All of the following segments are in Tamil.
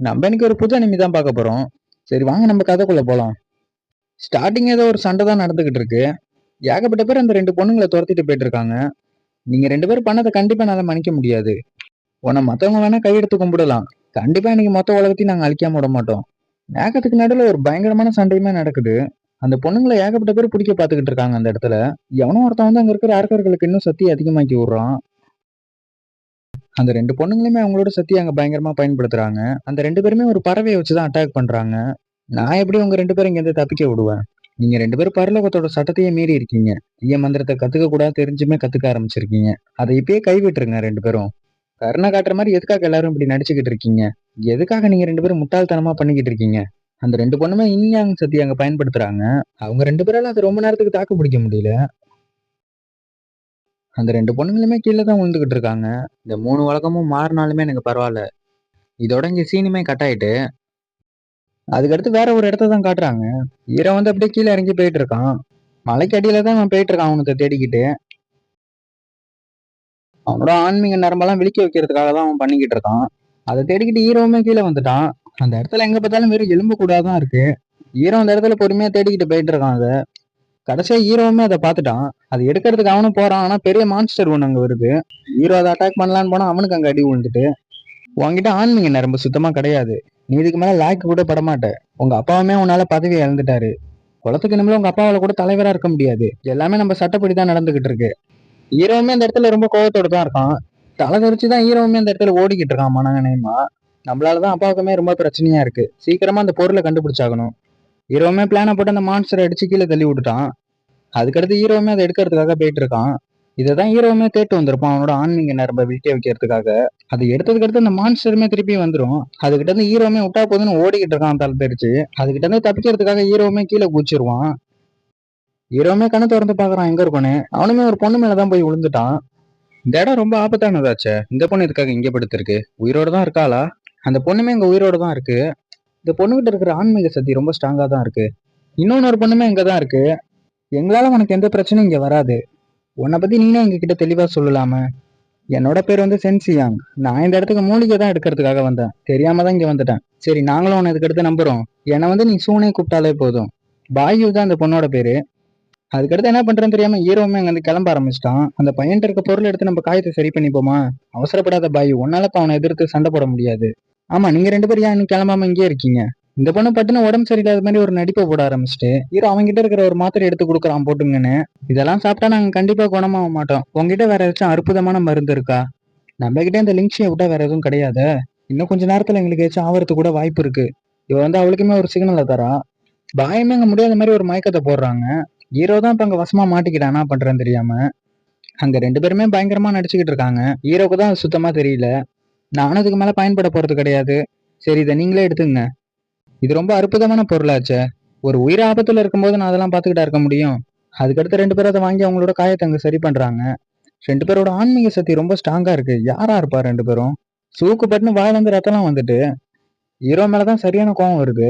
நம்ம இன்னைக்கு ஒரு புது அனிமி தான் பார்க்க போறோம். சரி வாங்க நம்ம கதைக்குள்ள போலாம். ஸ்டார்டிங் ஏதோ ஒரு சண்டை தான் நடந்துகிட்டு இருக்கு. ஏகப்பட்ட பேர் அந்த ரெண்டு பொண்ணுங்களை துரத்திட்டு போயிட்டு இருக்காங்க. நீங்க ரெண்டு பேரும் பண்ணதை கண்டிப்பா என்னால மன்னிக்க முடியாது. உன்னை மத்தவங்க வேணா கையெடுத்து கும்பிடலாம். கண்டிப்பா இன்னைக்கு மொத்த உலகத்தையும் நாங்க அழிக்காம விட மாட்டோம். மேகத்துக்கு நடுவில் ஒரு பயங்கரமான சண்டையுமே நடக்குது. அந்த பொண்ணுங்களை ஏகப்பட்ட பேர் பிடிக்க பாத்துக்கிட்டு இருக்காங்க அந்த இடத்துல. எவனோ ஒருத்தன் வந்து அங்க இருக்கிற அரக்கர்களுக்கு இன்னும் சக்தி அதிகமாக்கி விடுறான். அந்த ரெண்டு பொண்ணுங்களுமே அவங்களோட சக்தியை அங்க பயங்கரமா பயன்படுத்துறாங்க. அந்த ரெண்டு பேருமே ஒரு பறவையை வச்சுதான் அட்டாக் பண்றாங்க. நான் எப்படி உங்க ரெண்டு பேரும் இங்க இருந்து தப்பிக்க விடுவேன்? நீங்க ரெண்டு பேரும் பரலோகத்தோட சட்டத்தையே மீறி இருக்கீங்க. தீய மந்திரத்தை கத்துக்க கூட தெரிஞ்சுமே கத்துக்க ஆரம்பிச்சிருக்கீங்க. அதை இப்பயே கைவிட்டுருங்க ரெண்டு பேரும். கருணை காட்டுற மாதிரி எதுக்காக எல்லாரும் இப்படி நடிச்சுக்கிட்டு இருக்கீங்க? எதுக்காக நீங்க ரெண்டு பேரும் முட்டாள்தனமா பண்ணிக்கிட்டு இருக்கீங்க? அந்த ரெண்டு பொண்ணுமே இன்யாங் சக்தி அங்க பயன்படுத்துறாங்க. அவங்க ரெண்டு பேரால அது ரொம்ப நேரத்துக்கு தாக்கு பிடிக்க முடியல. அந்த ரெண்டு பொண்ணுங்களுமே கீழே தான் விழுந்துகிட்டு இருக்காங்க. இந்த 3 உலகமும் மாறினாலுமே எனக்கு பரவாயில்ல. இதோட இங்க சீனுமே கட் ஆயிட்டு அதுக்கடுத்து வேற ஒரு இடத்த தான் காட்டுறாங்க. ஹீரோ வந்து அப்படியே கீழே இறங்கி போயிட்டு இருக்கான். மலைக்கு அடியில தான் அவன் போயிட்டு இருக்கான் அவனுக்கு தேடிக்கிட்டு. அவனோட ஆன்மீக நரம்பெல்லாம் விழிக்க வைக்கிறதுக்காக தான் அவன் பண்ணிக்கிட்டு இருக்கான். அதை தேடிக்கிட்டு ஹீரோவுமே கீழே வந்துட்டான். அந்த இடத்துல எங்க பார்த்தாலும் வெறும் எலும்பு கூட தான் இருக்கு. ஹீரோ அந்த இடத்துல பொறுமையா தேடிக்கிட்டு போயிட்டு இருக்கான். அதை கடைசியா ஹீரோவுமே அதை பார்த்துட்டான். அதை எடுக்கிறதுக்கு அவனும் போறான். ஆனா பெரிய மான்ஸ்டர் ஒண்ணு அங்க வருது. ஹீரோ அதை அட்டாக் பண்ணலான்னு போனா அவனுக்கு அங்க அடி விழுந்துட்டு. உன்கிட்ட ஆன்மீக நரம்பு சுத்தமா கிடையாது. நீ இதுக்கு மேல லாய்க்கு கூட படமாட்ட. உங்க அப்பாவுமே உன்னால பதவி இழந்துட்டாரு. குளத்துக்கு நம்மள உங்க அப்பாவால கூட தலைவரா இருக்க முடியாது. எல்லாமே நம்ம சட்டப்படி தான் நடந்துகிட்டு இருக்கு. ஹீரோவுமே அந்த இடத்துல ரொம்ப கோவத்தோட தான் இருக்கான். தலை தெரிச்சுதான் ஹீரோவுமே அந்த இடத்துல ஓடிக்கிட்டு இருக்கான் மனநேயமா. நம்மளாலதான் அப்பாவுக்குமே ரொம்ப பிரச்சனையா இருக்கு. சீக்கிரமா அந்த பொருளை கண்டுபிடிச்சாகணும். ஹீரோவுமே பிளான போட்டு அந்த மான்ஸ்டரை அடிச்சு கீழே தள்ளி விட்டுட்டான். அதுக்கடுத்து ஹீரோவுமே அதை எடுக்கிறதுக்காக போயிட்டு இருக்கான். இதைதான் ஹீரோவுமே தேட்டு வந்திருப்பான் அவனோட ஆன்மீக நரம்பை விழிக்க வைக்கிறதுக்காக. அதை எடுத்ததுக்கு அடுத்து அந்த மான்ஸ்டருமே திருப்பி வந்துடும். அதுகிட்ட இருந்து ஹீரோவுமே விட்டா போதுன்னு ஓடிக்கிட்டு இருக்கான் தலை தெரிச்சு. அதுகிட்ட இருந்து தப்பிக்கிறதுக்காக ஹீரோவுமே கீழே குதிச்சிருவான். ஹீரோவுமே கண்ணை திறந்து பாக்குறான் எங்க இருக்குன்னு. அவனுமே ஒரு பொண்ணு மேலதான் போய் விழுந்துட்டான். இந்த இடம் ரொம்ப ஆபத்தானதாச்சே. இந்த பொண்ணு இதுக்காக இங்கே படுத்திருக்கு? உயிரோட தான் இருக்காளா? அந்த பொண்ணுமே இங்க உயிரோட தான் இருக்கு. இந்த பொண்ணுகிட்ட இருக்கிற ஆன்மீக சக்தி ரொம்ப ஸ்ட்ராங்கா தான் இருக்கு. இன்னொன்னு ஒரு பொண்ணுமே இங்கதான் இருக்கு. எங்களால உனக்கு எந்த பிரச்சனையும் இங்க வராது. உன்னை பத்தி நீனே எங்க கிட்ட தெளிவா சொல்லலாம. என்னோட பேர் வந்து சென்சியாங். நான் இந்த இடத்துக்கு மூலிகை தான் எடுக்கிறதுக்காக வந்தேன். தெரியாம தான் இங்க வந்துட்டேன். சரி நாங்களும் உன்னை இதுக்கு எடுத்து நம்புறோம். என்னை வந்து நீ சூனே கூப்பிட்டாலே போதும். பாயு தான் அந்த பொண்ணோட பேரு. அதுக்கடுத்து என்ன பண்றேன்னு தெரியாம ஹீரோவுமே அங்க வந்து கிளம்ப ஆரம்பிச்சிட்டான். அந்த பையன் இருக்க பொருள் எடுத்து நம்ம காயத்தை சரி பண்ணிப்போமா? அவசரப்படாத பாயு, உன்னால இப்ப அவனை எதிர்த்து சண்டை போட முடியாது. ஆமா, நீங்க ரெண்டு பேரும் ஏன் இன்னும் கிளம்பாம இங்கே இருக்கீங்க? இந்த பொண்ணு பட்டுன்னு உடம்பு சரியில்லாத மாதிரி ஒரு நடிப்பை போட ஆரம்பிச்சுட்டு ஹீரோ அவங்ககிட்ட இருக்கிற ஒரு மாத்திரை எடுத்து கொடுக்குறான் போட்டுங்கன்னு. இதெல்லாம் சாப்பிட்டா நாங்க கண்டிப்பா குணமாக மாட்டோம். உங்ககிட்ட வேற ஏதாச்சும் அற்புதமான மருந்து இருக்கா? நம்ம கிட்ட இந்த லிங்க்ஷியை விட்டா வேற எதுவும் கிடையாது. இன்னும் கொஞ்ச நேரத்துல எங்களுக்கு ஏதாச்சும் ஆவறதுக்கு கூட வாய்ப்பு இருக்கு. இவ வந்து அவளுக்குமே ஒரு சிக்னலை தரா. பாயமே அங்க முடியாத மாதிரி ஒரு மயக்கத்தை போடுறாங்க. ஹீரோ தான் இப்ப அங்க வசமா மாட்டிக்கிட்டான் என்ன பண்றேன்னு தெரியாம. அங்க ரெண்டு பேருமே பயங்கரமா நடிச்சுக்கிட்டு இருக்காங்க. ஹீரோக்கு தான் சுத்தமா தெரியல. நானும் இதுக்கு மேல பயன்பட போறது கிடையாது. சரி இதை நீங்களே எடுத்துங்க. இது ரொம்ப அற்புதமான பொருளாச்சே. ஒரு உயிர் ஆபத்துல இருக்கும்போது நான் அதெல்லாம் பாத்துக்கிட்டா இருக்க முடியும். அதுக்கடுத்து ரெண்டு பேரும் அதை வாங்கி அவங்களோட காயத்தை அங்க சரி பண்றாங்க. ரெண்டு பேரோட ஆன்மீக சக்தி ரொம்ப ஸ்ட்ராங்கா இருக்கு. யாரா இருப்பா ரெண்டு பேரும்? சூக்கு பட்டுன்னு வாயில இருந்து ரத்தம்லாம் வந்துட்டு ஹீரோ மேலதான் சரியான கோவம் வருது.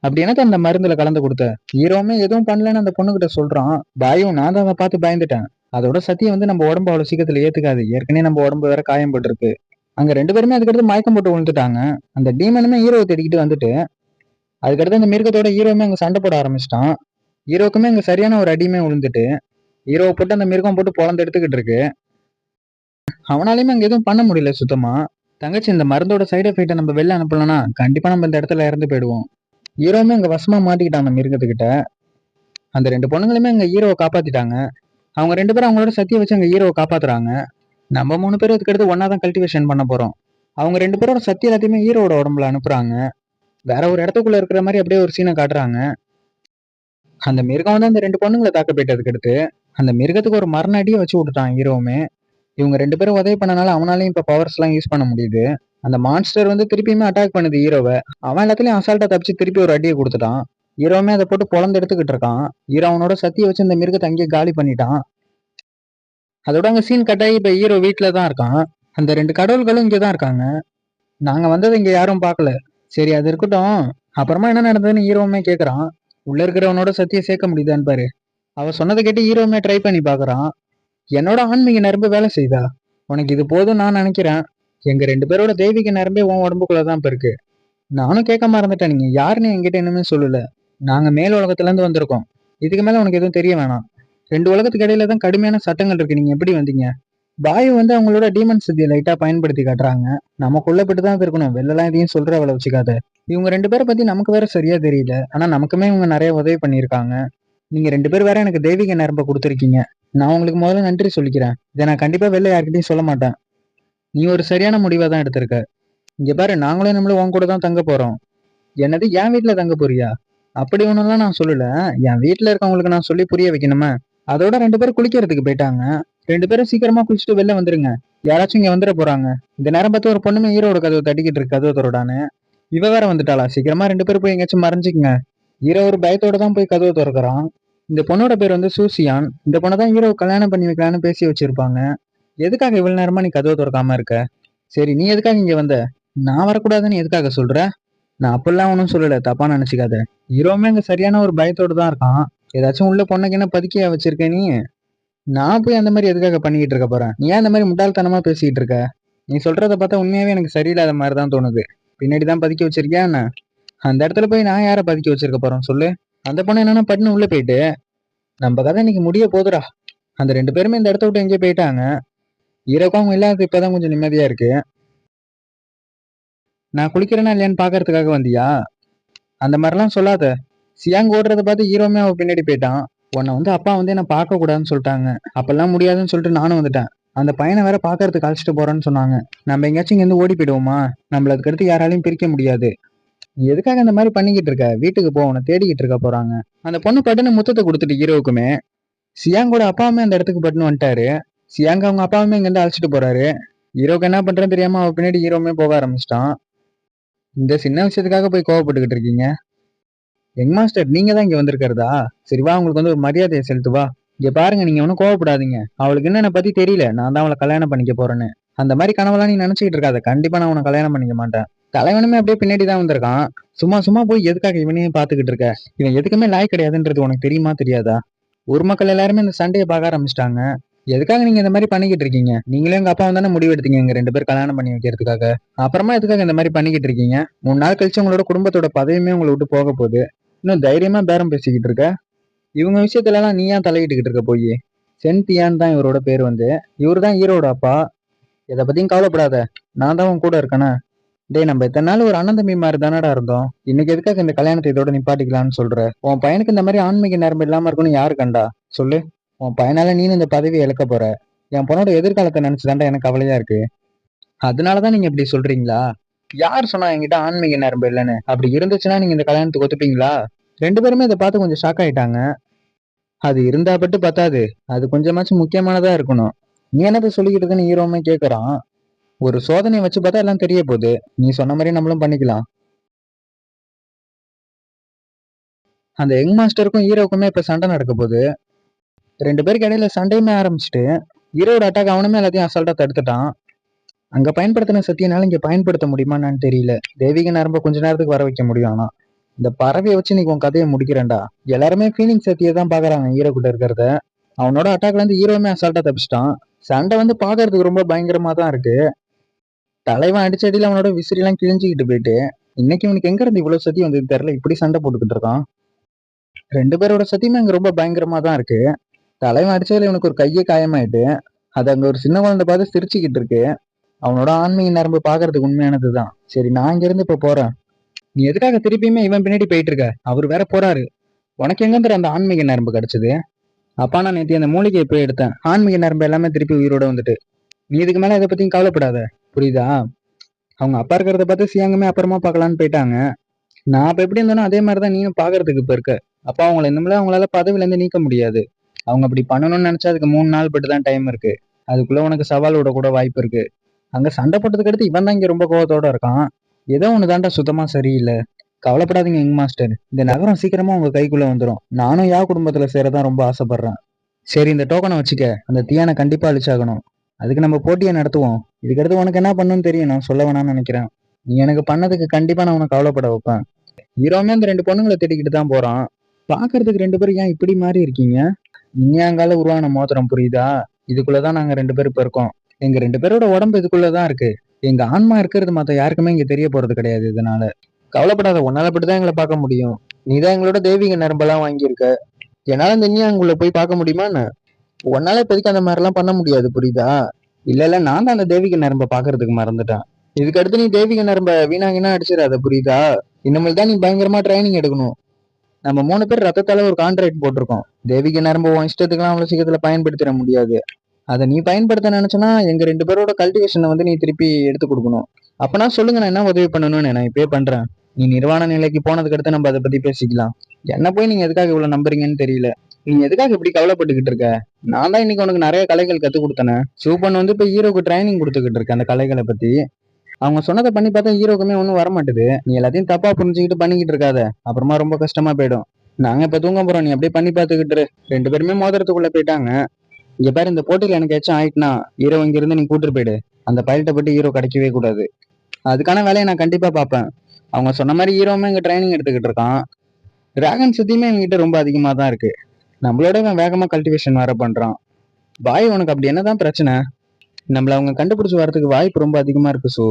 அப்படி எனக்கு அந்த மருந்துல கலந்து கொடுத்த ஹீரோவுமே எதுவும் பண்ணலன்னு அந்த பொண்ணுகிட்ட சொல்றான். பாயும் நான் தான் அதை பார்த்து பயந்துட்டேன். அதோட சத்தியம் வந்து நம்ம உடம்பு அவ்வளவு சீக்கிரத்துல ஏத்துக்காது. ஏற்கனவே நம்ம உடம்பு வேற காயம் பட்டிருக்கு. அங்க ரெண்டு பேருமே அதுக்கடுத்து மயக்கம் போட்டு விழுந்துட்டாங்க. அந்த டீமனுமே ஹீரோவை தேடிக்கிட்டு வந்துட்டு அதுக்கடுத்து அந்த மிருகத்தோட ஹீரோவுமே அங்க சண்டை போட ஆரம்பிச்சிட்டான். ஹீரோக்குமே அங்க சரியான ஒரு அடியுமே விழுந்துட்டு ஹீரோவை போட்டு அந்த மிருகம் போட்டு பொழந்து எடுத்துக்கிட்டு இருக்கு. அவனாலையுமே அங்க எதுவும் பண்ண முடியல சுத்தமா. தங்கச்சி, இந்த மருந்தோட சைடு எஃபெக்டை நம்ம வெளில அனுப்பலன்னா கண்டிப்பா நம்ம இந்த இடத்துல இறந்து போயிடுவோம். ஹீரோவுமே அங்க வசமா மாட்டிக்கிட்டான் அந்த மிருகத்துக்கிட்ட. அந்த ரெண்டு பொண்ணுங்களுமே அங்க ஹீரோவை காப்பாத்திட்டாங்க. அவங்க ரெண்டு பேரும் அவங்களோட சத்தியை வச்சு அங்க ஹீரோவை காப்பாத்துறாங்க. நம்ம 3 பேரும் அதுக்கடுத்து ஒன்னாதான் கல்டிவேஷன் பண்ண போறோம். அவங்க ரெண்டு பேரோட சக்தி எல்லாத்தையுமே ஹீரோட உடம்புல அனுப்புறாங்க. வேற ஒரு இடத்துக்குள்ள இருக்கிற மாதிரி அப்படியே ஒரு சீனை காட்டுறாங்க. அந்த மிருகம் வந்து அந்த ரெண்டு பொண்ணுங்களை தாக்க போயிட்டதுக்கு அடுத்து அந்த மிருகத்துக்கு ஒரு மரண அடியை வச்சு விட்டுட்டான் ஹீரோவுமே. இவங்க ரெண்டு பேரும் உதவி பண்ணனால அவனாலையும் இப்ப பவர்ஸ் எல்லாம் யூஸ் பண்ண முடியுது. அந்த மான்ஸ்டர் வந்து திருப்பியுமே அட்டாக் பண்ணுது ஹீரோவை. அவன் எல்லாத்துலயும் அசால்ட்டா தப்பிச்சு திருப்பி ஒரு அடியை கொடுத்துட்டான். ஹீரோவுமே அதை போட்டு பொழந்து எடுத்துக்கிட்டு இருக்கான். ஹீரோ அவனோட சத்தியை வச்சு இந்த மிருகத்தை அங்கேயே காலி பண்ணிட்டான். அதோட அங்க சீன் கட்டாயி இப்ப ஹீரோ வீட்டுல தான் இருக்கான். அந்த ரெண்டு கடவுள்களும் இங்கதான் இருக்காங்க. நாங்க வந்ததை இங்க யாரும் பார்க்கல. சரி அது இருக்கட்டும். அப்புறமா என்ன நடந்ததுன்னு ஹீரோவுமே கேக்குறான். உள்ள இருக்கிறவனோட சத்தியை சேர்க்க முடியுதான்னு பாரு. அவ சொன்னதை கேட்டு ஹீரோவுமே ட்ரை பண்ணி பாக்குறான். என்னோட ஆன்மீக நரம்பு வேலை செய்தா? உனக்கு இது போதும் நான் நினைக்கிறேன். எங்க 2 பேரோட தெய்வீக நரம்பே உன் உடம்புக்குள்ளதான் இப்ப இருக்கு. நானும் கேட்க மறந்துட்டேன், நீங்க யாருன்னு என்கிட்ட இன்னுமே சொல்லல. நாங்க மேல் உலகத்துல இருந்து வந்திருக்கோம். இதுக்கு மேல உனக்கு எதுவும் தெரிய வேணாம். 2 உலகத்துக்கு இடையில தான் கடுமையான சட்டங்கள் இருக்கு. நீங்க எப்படி வந்தீங்க? பாயு வந்து அவங்களோட டீமன் சக்தியை லைட்டா பயன்படுத்தி காட்டுறாங்க. நமக்குள்ள தான் இருக்கணும், வெளிலலாம் எதையும் சொல்ற வேலை வச்சுக்காத. இவங்க 2 பேரை பத்தி நமக்கு வேற சரியா தெரியல. ஆனா நமக்குமே இவங்க நிறைய உதவி பண்ணியிருக்காங்க. நீங்க 2 பேர் வேற எனக்கு தெய்வீக நரம்ப கொடுத்துருக்கீங்க. நான் உங்களுக்கு முதல்ல நன்றி சொல்லிக்கிறேன். இதை நான் கண்டிப்பா வெளில யார்கிட்டயும் சொல்ல மாட்டேன். நீ ஒரு சரியான முடிவை தான் எடுத்திருக்க. இங்க பாரு, நாங்களும் நம்மளும் உன் கூட தான் தங்க போறோம். என்னது, என் வீட்டுல தங்க போறியா? அப்படி ஒண்ணுலாம் நான் சொல்லல. என் வீட்டுல இருக்கவங்களுக்கு நான் சொல்லி புரிய வைக்கணுமே. அதோட 2 பேரும் குளிக்கிறதுக்கு போயிட்டாங்க. 2 பேரும் சீக்கிரமா குளிச்சுட்டு வெளில வந்துருங்க. யாராச்சும் இங்க வந்துட போறாங்க. இந்த நேரம் பார்த்து ஒரு பொண்ணுமே ஹீரோட கதவை தட்டிக்கிட்டு இருக்கு, கதவை திறடான்னு. இவ வேற வந்துட்டாளா? சீக்கிரமா 2 பேரும் போய் எங்கேயாச்சும் மறைஞ்சிக்கங்க. ஹீரோ ஒரு பயத்தோட தான் போய் கதவை திறக்கிறான். இந்த பொண்ணோட பேர் வந்து சூசியான். இந்த பொண்ணை தான் ஹீரோ கல்யாணம் பண்ணி வைக்கலான்னு பேசி வச்சிருப்பாங்க. எதுக்காக இவ்வளவு நேரமா நீ கதவை திறக்காம இருக்க? சரி, நீ எதுக்காக இங்க வந்த? நான் வரக்கூடாதுன்னு எதுக்காக சொல்ற? நான் அப்படிலாம் ஒன்றும் சொல்லல, தப்பா நினைச்சுக்காத. ஹீரோவுமே அங்க சரியான ஒரு பயத்தோட தான் இருக்கான். ஏதாச்சும் உள்ள பொண்ணுக்கு என்ன பதுக்கியா வச்சிருக்க நீ? நான் போய் அந்த மாதிரி எதுக்காக பண்ணிக்கிட்டு இருக்க போறேன்? நீ ஏன் அந்த மாதிரி முட்டாள்தனமா பேசிக்கிட்டு இருக்க? நீ சொல்றத பார்த்தா உண்மையாவே எனக்கு சரியில்லாத மாதிரி தான் தோணுது. பின்னாடிதான் பதுக்கி வச்சிருக்கியா என்ன? அந்த இடத்துல போய் நான் யாரை பதுக்கி வச்சிருக்க போறேன் சொல்லு? அந்த பொண்ணு என்னன்னா பட்டுன்னு உள்ள போயிட்டு, நம்ம கதை இன்னைக்கு முடிய போதுடா. அந்த 2 பேருமே இந்த இடத்த விட்டு எங்கேயோ போயிட்டாங்க. ஹீரோக்கும் அவங்க இல்லாதது இப்பதான் கொஞ்சம் நிம்மதியா இருக்கு. நான் குளிக்கிறேன்னா இல்லையான்னு பாக்குறதுக்காக வந்தியா? அந்த மாதிரிலாம் சொல்லாத. சியாங் ஓடுறத பார்த்து ஹீரோமே அவ பின்னாடி போயிட்டான். உன்னை வந்து அப்பா வந்து என்ன பார்க்க கூடாதுன்னு சொல்லிட்டாங்க. அப்பெல்லாம் முடியாதுன்னு சொல்லிட்டு நானும் வந்துட்டேன். அந்த பையனை வேற பாக்குறதுக்கு அழைச்சிட்டு போறேன்னு சொன்னாங்க. நம்ம எங்கேயாச்சும் இங்க இருந்து ஓடி போயிடுவோமா? நம்மள அதுக்கு அடுத்து யாராலையும் பிரிக்க முடியாது. நீ எதுக்காக இந்த மாதிரி பண்ணிக்கிட்டு இருக்க? வீட்டுக்கு போ, உன்னை தேடிக்கிட்டு இருக்க போறாங்க. அந்த பொண்ணு பட்டுன்னு முத்தத்தை கொடுத்துட்டு ஹீரோவுக்குமே. சியாங்கோட அப்பாவுமே அந்த இடத்துக்கு பட்டுன்னு வந்துட்டாரு. சியாங்க அவங்க அப்பாவுமே இங்க இருந்து அழைச்சிட்டு போறாரு. ஹீரோக்கு என்ன பண்றேன்னு தெரியாம அவ பின்னாடி ஹீரோவுமே போக ஆரம்பிச்சிட்டான். இந்த சின்ன விஷயத்துக்காக போய் கோவப்பட்டுக்கிட்டு இருக்கீங்க? யங் மாஸ்டர், நீங்க தான் இங்க வந்திருக்கிறதா? சரி வா, உங்களுக்கு வந்து ஒரு மரியாதையை செலுத்து வா. இங்க பாருங்க, நீங்க ஒன்றும் கோவப்படாதீங்க. அவளுக்கு என்ன பத்தி தெரியல, நான் தான் அவளை கல்யாணம் பண்ணிக்க போறேன்னு. அந்த மாதிரி கனவெல்லாம் நீ நினைச்சுக்கிட்டு இருக்காத. கண்டிப்பா நான் உன்னை கல்யாணம் பண்ணிக்க மாட்டேன். தலைவனுமே அப்படியே பின்னாடி தான் வந்திருக்கான். சும்மா சும்மா போய் எதுக்காக இவனையும் பாத்துக்கிட்டு இருக்க? இவன் எதுக்குமே லாய் கிடையாதுன்றது உனக்கு தெரியுமா தெரியாதா? ஊர் மக்கள் எல்லாருமே இந்த சண்டையை பார்க்க ஆரம்பிச்சிட்டாங்க. எதுக்காக நீங்க இந்த மாதிரி பண்ணிக்கிட்டு இருக்கீங்க? நீங்களே உங்க அப்பா தானே முடிவு எடுத்தீங்க எங்க 2 பேர் கல்யாணம் பண்ணி வைக்கிறதுக்காக. அப்புறமா எதுக்காக இந்த மாதிரி பண்ணிக்கிட்டு இருக்கீங்க? 3 நாள் கழிச்சு உங்களோட குடும்பத்தோட பதவியுமே உங்களை விட்டு போக போகுது. இன்னும் தைரியமா பேரம் பேசிக்கிட்டு இருக்க? இவங்க விஷயத்துல எல்லாம் நீ ஏன் தலையிட்டுக்கிட்டு இருக்க போய்? சென்தியான் தான் இவரோட பேர் வந்து. இவரு தான் ஹீரோட அப்பா. எதை பத்தியும் கவலைப்படாத, நான் தான் உன் கூட இருக்கேனே. டேய், நம்ம இத்தனை நாள் ஒரு அண்ணன் தம்பி மாதிரி தானடா இருந்தோம். இன்னைக்கு எதுக்காக இந்த கல்யாணத்தை இதோட நிப்பாட்டிக்கலாம்னு சொல்ற? உன் பையனுக்கு இந்த மாதிரி ஆன்மீக நேர்மை இல்லாம இருக்குன்னு யாரு கண்டா? சொல்லு. உன் பையனால நீனு இந்த பதவியை இழக்க போற. என் பொண்ணோட எதிர்காலத்தை நினைச்சுதான்டா எனக்கு கவலையா இருக்கு. அதனாலதான் நீங்க இப்படி சொல்றீங்களா? யார் சொன்னா என்கிட்ட ஆன்மீக நேர்மை இல்லைன்னு? அப்படி இருந்துச்சுன்னா நீங்க இந்த கல்யாணத்துக்கு ஒத்துப்பீங்களா? 2 பேருமே இதை பார்த்து கொஞ்சம் ஷாக் ஆயிட்டாங்க. அது இருந்தா பட்டு பத்தாது, அது கொஞ்சமாச்சும் முக்கியமானதா இருக்கணும். நீ என்னத்த சொல்லிக்கிட்டுன்னு ஹீரோமே கேக்குறான். ஒரு சோதனையை வச்சு பார்த்தா எல்லாம் தெரிய போகுது. நீ சொன்ன மாதிரி நம்மளும் பண்ணிக்கலாம். அந்த யங் மாஸ்டருக்கும் ஹீரோக்குமே இப்ப சண்டை நடக்க போகுது. 2 பேருக்கு இடையில சண்டையுமே ஆரம்பிச்சுட்டு, ஹீரோட அட்டாக் அவனுமே எல்லாத்தையும் அசால்ட்டா தடுத்துட்டான். அங்க பயன்படுத்தின சத்தியனால இங்க பயன்படுத்த முடியுமான்னு தெரியல. தெய்வீக நரம்ப கொஞ்ச நேரத்துக்கு வர வைக்க முடியும். ஆனா இந்த பறவையை வச்சு நீ உன் கதையை முடிக்கிறேன்டா. எல்லாருமே ஃபீலிங் சத்தியை தான் பாக்குறாங்க ஹீரோ கிட்ட இருக்கிறத. அவனோட அட்டாக்ல இருந்து ஹீரோமே அசால்ட்டா தப்பிச்சிட்டான். சண்டை வந்து பாக்குறதுக்கு ரொம்ப பயங்கரமா தான் இருக்கு. தலைவன் அடிச்சடியில அவனோட விசிறி எல்லாம் கிழிஞ்சுக்கிட்டு போயிட்டு, இன்னைக்கு இவனுக்கு எங்க இருந்து இவ்வளவு சத்தி வந்து தெரியல, இப்படி சண்டை போட்டுக்கிட்டு இருக்கான். 2 பேரோட சத்தியுமே அங்க ரொம்ப பயங்கரமா தான் இருக்கு. தலைவன் அடிச்சதுல இவனுக்கு ஒரு கையே காயமாயிட்டு, அது அங்க ஒரு சின்ன குழந்தை பார்த்து சிரிச்சுக்கிட்டு இருக்கு. அவனோட ஆன்மீக நரம்பு பாக்குறதுக்கு உண்மையானதுதான். சரி, நான் இங்க இருந்து இப்ப போறேன். நீ எதுக்காக திருப்பியுமே இவன் பின்னாடி போயிட்டு இருக்க? அவர் வேற போறாரு. உனக்கு எங்க இருந்து அந்த ஆன்மீக நரம்பு கிடைச்சது? அப்பா, நான் நேற்று அந்த மூலிகையை போய் எடுத்தேன். ஆன்மீக நரம்பு எல்லாமே திருப்பி உயிரோட வந்துட்டு. நீ இதுக்கு மேல இதை பத்தியும் கவலைப்படாத, புரியுதா? அவங்க அப்பா இருக்கிறத பார்த்து சியாங்கமே அப்புறமா பார்க்கலான்னு போயிட்டாங்க. நான் அப்ப எப்படி இருந்தேனோ அதே மாதிரிதான் நீயும் பாக்குறதுக்கு இப்ப இருக்க. அப்பா அவங்களை இன்னும் அவங்களால பதவியில இருந்து நீக்க முடியாது. அவங்க அப்படி பண்ணணும்னு நினைச்சா அதுக்கு 3 நாள் பட்டு தான் டைம் இருக்கு. அதுக்குள்ள உனக்கு சவால் விட கூட வாய்ப்பு இருக்கு. அங்க சண்டை போட்டதுக்கு அடுத்து இவன் தான் இங்க ரொம்ப கோவத்தோட இருக்கான். ஏதோ ஒண்ணு தாண்டா சுத்தமா சரியில்லை. கவலைப்படாதீங்க யங் மாஸ்டர், இந்த நகரம் சீக்கிரமா உங்க கைக்குள்ள வந்துடும். நானும் யா குடும்பத்துல சேரதான் ரொம்ப ஆசைப்படுறேன். சரி, இந்த டோக்கனை வச்சுக்க. அந்த தீயானை கண்டிப்பா அழிச்சாகணும். அதுக்கு நம்ம போட்டியை நடத்துவோம். இதுக்கடுத்து உனக்கு என்ன பண்ணணும்னு தெரியும், நான் சொல்ல வேணாம்னு நினைக்கிறேன். நீ எனக்கு பண்ணதுக்கு கண்டிப்பா நான் உனக்கு கவலைப்பட வைப்பேன். ஹீரோமே அந்த 2 பொண்ணுங்களை தேடிக்கிட்டு தான் போறான். பாக்குறதுக்கு 2 பேரும் ஏன் இப்படி மாறி இருக்கீங்க? இனியாங்கால உருவான மோதிரம், புரியுதா? இதுக்குள்ளதான் நாங்க 2 பேரும் இப்ப இருக்கோம். எங்க 2 பேரோட உடம்பு இதுக்குள்ளதான் இருக்கு. எங்க ஆன்மா இருக்கிறது மத்த யாருக்குமே இங்க தெரிய போறது கிடையாது. இதனால கவலைப்படாத, உன்னால அப்படிதான் எங்களை பார்க்க முடியும். நீதான் எங்களோட தெய்வீக நரம்பெல்லாம் வாங்கியிருக்க. என்னால இந்த இனியாங்குள்ள போய் பார்க்க முடியுமா என்ன? உன்னால இப்போதைக்கு அந்த மாதிரிலாம் பண்ண முடியாது, புரியுதா? இல்ல இல்ல, நான் தான் அந்த தெய்வீக நரம்பை பாக்குறதுக்கு மறந்துட்டேன். இதுக்கு அடுத்து நீ தெய்வீக நரம்ப வீணாங்கினா அடிச்சிடாத, புரியுதா? இனிமேல் தான் நீ பயங்கரமா ட்ரைனிங் எடுக்கணும். நம்ம 3 பேர் ரத்தத்தால ஒரு கான்ட்ராக்ட் போட்டிருக்கோம். தெய்வீக நரம்பு உன் இஷ்டத்துக்குலாம் அவ்வளவு சீக்கிரத்துல பயன்படுத்திட முடியாது. அதை நீ பயன்படுத்த நினைச்சனா எங்க 2 பேரோட கல்டிவேஷனை வந்து நீ திருப்பி எடுத்து கொடுக்கணும். அப்பனா சொல்லுங்க, நான் என்ன உதவி பண்ணணும்னு நான் இப்பயே பண்றேன். நீ நிர்வாண நிலைக்கு போனதுக்கு அடுத்து நம்ம அதை பத்தி பேசிக்கலாம். என்ன போய் நீங்க எதுக்காக இவ்வளவு நம்புறீங்கன்னு தெரியல. நீங்க எதுக்காக இப்படி கவலைப்பட்டுக்கிட்டு இருக்க? நான் தான் இன்னைக்கு உனக்கு நிறைய கலைகள் கத்து கொடுத்தேன். சூப்பன் வந்து இப்ப ஹீரோக்கு ட்ரைனிங் கொடுத்துக்கிட்டு இருக்க அந்த கலைகளை பத்தி. அவங்க சொன்னதை பண்ணி பார்த்தா ஹீரோக்குமே ஒன்றும் வர மாட்டுது. நீ எல்லாத்தையும் தப்பா புரிஞ்சுக்கிட்டு பண்ணிக்கிட்டு இருக்காத, அப்புறமா ரொம்ப கஷ்டமா போயிடும். நாங்க இப்ப தூங்க போறோம், நீ அப்படியே பண்ணி பார்த்துக்கிட்டு இரு. 2 பேருமே மோதிரத்துக்குள்ள போயிட்டாங்க. இங்க பாரு, இந்த போட்டியில எனக்கு ஏச்சும் ஆயிட்டுனா ஹீரோ இங்க இருந்து நீ கூட்டிட்டு போயிடு. அந்த பைல்ட்ட பத்தி ஹீரோ கிடைக்கவே கூடாது. அதுக்கான வேலையை நான் கண்டிப்பா பார்ப்பேன். அவங்க சொன்ன மாதிரி ஹீரோவுமே இங்க ட்ரைனிங் எடுத்துக்கிட்டு இருக்கான். டிராகன் சுத்தியுமே எங்ககிட்ட ரொம்ப அதிகமா தான் இருக்கு. நம்மளோட இவன் வேகமா கல்டிவேஷன் வேற பண்றான். பாய், உனக்கு அப்படி என்னதான் பிரச்சனை? நம்மள அவங்க கண்டுபிடிச்சு வரதுக்கு வாய்ப்பு ரொம்ப அதிகமா இருக்கு சோ.